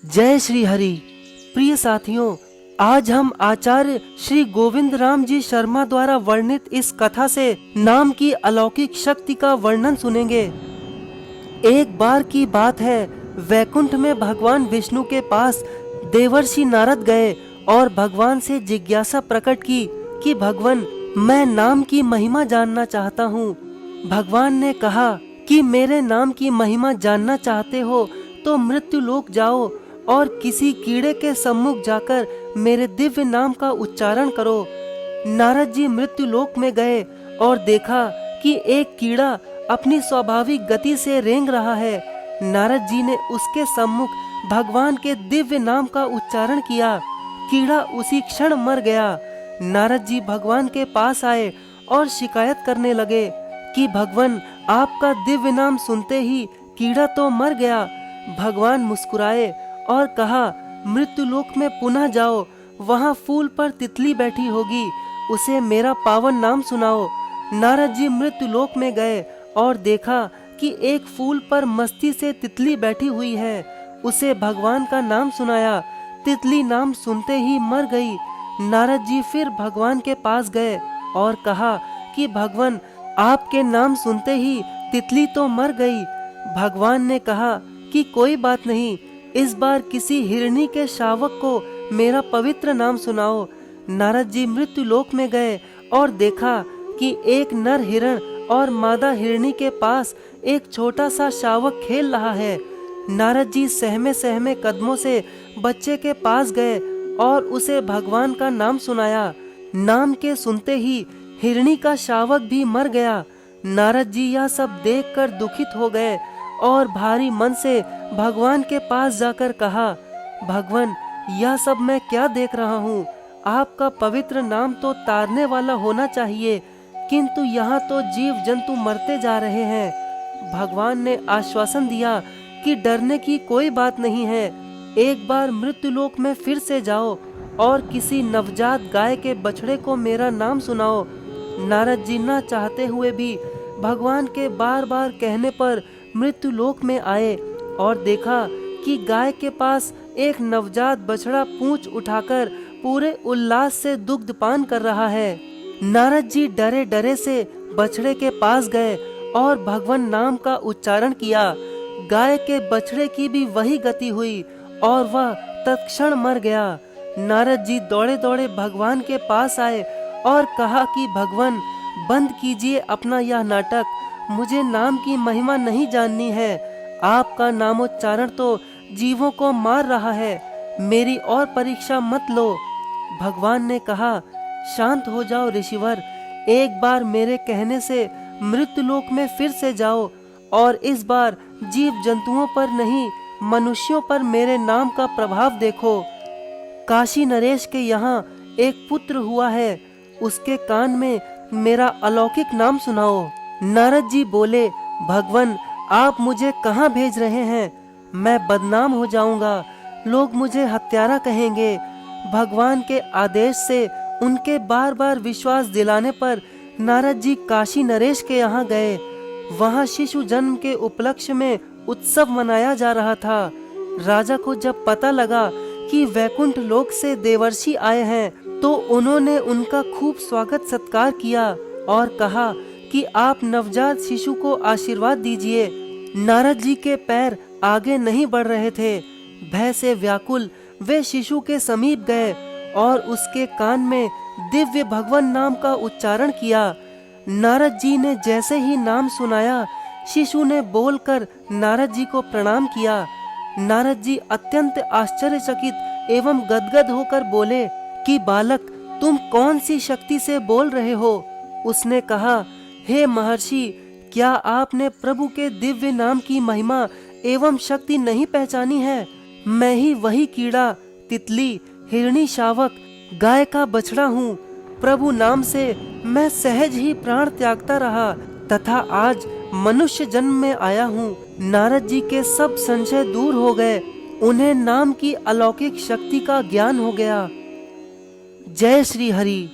जय श्री हरि। प्रिय साथियों, आज हम आचार्य श्री गोविंद राम जी शर्मा द्वारा वर्णित इस कथा से नाम की अलौकिक शक्ति का वर्णन सुनेंगे। एक बार की बात है, वैकुंठ में भगवान विष्णु के पास देवर्षि नारद गए और भगवान से जिज्ञासा प्रकट की कि भगवान, मैं नाम की महिमा जानना चाहता हूँ। भगवान ने कहा कि मेरे नाम की महिमा जानना चाहते हो तो मृत्यु लोक जाओ और किसी कीड़े के सम्मुख जाकर मेरे दिव्य नाम का उच्चारण करो। नारद जी मृत्यु लोक में गए और देखा कि एक कीड़ा अपनी स्वाभाविक गति से रेंग रहा है। नारद जी ने उसके सम्मुख भगवान के दिव्य नाम का उच्चारण किया। कीड़ा उसी क्षण मर गया। नारद जी भगवान के पास आए और शिकायत करने लगे कि भगवान, आपका दिव्य नाम सुनते ही कीड़ा तो मर गया। भगवान मुस्कुराए और कहा, मृत्यु लोक में पुनः जाओ, वहाँ फूल पर तितली बैठी होगी, उसे मेरा पावन नाम सुनाओ। नारद जी मृत्यु लोक में गए और देखा कि एक फूल पर मस्ती से तितली बैठी हुई है। उसे भगवान का नाम सुनाया। तितली नाम सुनते ही मर गई। नारद जी फिर भगवान के पास गए और कहा कि भगवान, आपके नाम सुनते ही तितली तो मर गई। भगवान ने कहा कि कोई बात नहीं, इस बार किसी हिरणी के शावक को मेरा पवित्र नाम सुनाओ। नारद जी मृत्यु लोक में गए और देखा कि एक नर हिरण और मादा हिरणी के पास एक छोटा सा शावक खेल रहा है। नारद जी सहमे सहमे कदमों से बच्चे के पास गए और उसे भगवान का नाम सुनाया। नाम के सुनते ही हिरणी का शावक भी मर गया। नारद जी यह सब देखकर दुखित हो गए और भारी मन से भगवान के पास जाकर कहा, भगवान, यह सब मैं क्या देख रहा हूँ? आपका पवित्र नाम तो तारने वाला होना चाहिए, किंतु यहाँ तो जीव जंतु मरते जा रहे हैं। भगवान ने आश्वासन दिया कि डरने की कोई बात नहीं है। एक बार मृत्यु लोक में फिर से जाओ और किसी नवजात गाय के बछड़े को मेरा नाम सुनाओ। नारद जी न चाहते हुए भी भगवान के बार बार कहने पर मृत्यु लोक में आए और देखा कि गाय के पास एक नवजात बछड़ा पूंछ उठाकर पूरे उल्लास से दुग्धपान कर रहा है। नारद जी डरे डरे से बछड़े के पास गए और भगवान नाम का उच्चारण किया। गाय के बछड़े की भी वही गति हुई और वह तत्क्षण मर गया। नारद जी दौड़े दौड़े भगवान के पास आए और कहा कि भगवान, बंद कीजिए अपना यह नाटक, मुझे नाम की महिमा नहीं जाननी है। आपका नामोच्चारण तो जीवों को मार रहा है, मेरी और परीक्षा मत लो। भगवान ने कहा, शांत हो जाओ ऋषिवर, एक बार मेरे कहने से मृत्यु लोक में फिर से जाओ और इस बार जीव जंतुओं पर नहीं, मनुष्यों पर मेरे नाम का प्रभाव देखो। काशी नरेश के यहाँ एक पुत्र हुआ है, उसके कान में मेरा अलौकिक नाम सुनाओ। नारद जी बोले, भगवान, आप मुझे कहाँ भेज रहे हैं? मैं बदनाम हो जाऊंगा, लोग मुझे हत्यारा कहेंगे। भगवान के आदेश से उनके बार बार विश्वास दिलाने पर नारद जी काशी नरेश के यहाँ गए। वहाँ शिशु जन्म के उपलक्ष्य में उत्सव मनाया जा रहा था। राजा को जब पता लगा कि वैकुंठ लोक से देवर्षि आए हैं तो उन्होंने उनका खूब स्वागत सत्कार किया और कहा कि आप नवजात शिशु को आशीर्वाद दीजिए। नारद जी के पैर आगे नहीं बढ़ रहे थे। भय से व्याकुल वे शिशु के समीप गए और उसके कान में दिव्य भगवान नाम का उच्चारण किया। नारद जी ने जैसे ही नाम सुनाया, शिशु ने बोलकर नारद जी को प्रणाम किया। नारद जी अत्यंत आश्चर्यचकित एवं गदगद होकर बोले कि बालक, तुम कौन सी शक्ति से बोल रहे हो? उसने कहा, हे महर्षि, क्या आपने प्रभु के दिव्य नाम की महिमा एवं शक्ति नहीं पहचानी है? मैं ही वही कीड़ा, तितली, हिरणी शावक, गाय का बछड़ा हूँ। प्रभु नाम से मैं सहज ही प्राण त्यागता रहा तथा आज मनुष्य जन्म में आया हूँ। नारद जी के सब संशय दूर हो गए। उन्हें नाम की अलौकिक शक्ति का ज्ञान हो गया। जय श्री हरि।